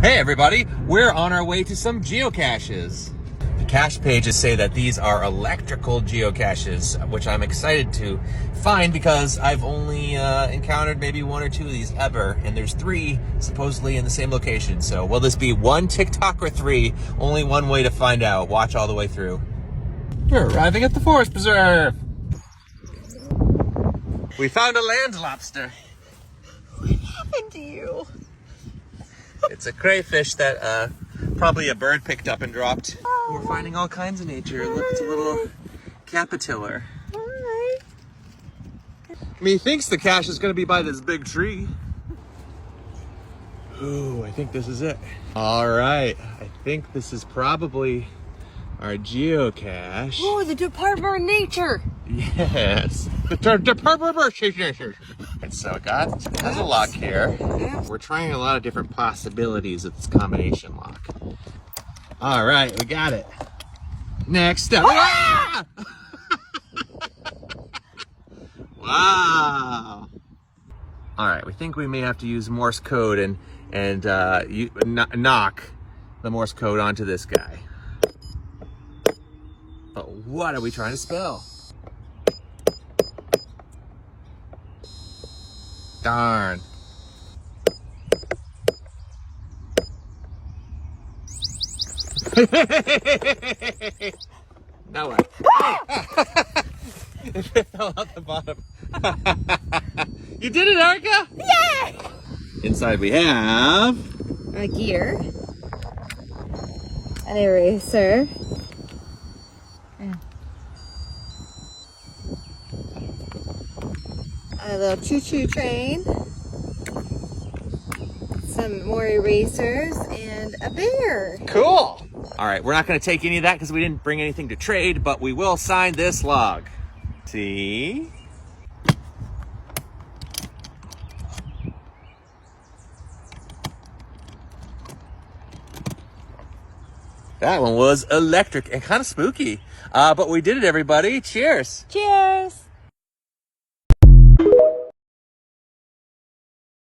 Hey everybody, we're on our way to some geocaches. The cache pages say that these are electrical geocaches, which I'm excited to find because I've only encountered maybe one or two of these ever, and there's 3 supposedly in the same location. So will this be 1 TikTok or 3? Only one way to find out. Watch all the way through. We're arriving at the forest preserve. We found a land lobster. What happened to you? It's a crayfish that probably a bird picked up and dropped. Oh. We're finding all kinds of nature. Look, it's a little caterpillar. Alright. Methinks the cache is going to be by this big tree. Ooh, I think this is it. All right, I think this is probably our geocache. Oh, the Department of Nature. Yes, the Department of Nature. And so it has a lock here. We're trying a lot of different possibilities with this combination lock. All right, we got it. Next up. Ah! Wow. All right, we think we may have to use Morse code and knock the Morse code onto this guy. But what are we trying to spell? Darn. Now what? It fell out the bottom. You did it, Erica? Yeah! Inside we have A gear. An eraser. A little choo-choo train. Some more erasers and a bear. Cool. All right, we're not going to take any of that because we didn't bring anything to trade, but we will sign this log. See? That one was electric and kind of spooky. But we did it, everybody. Cheers. Cheers!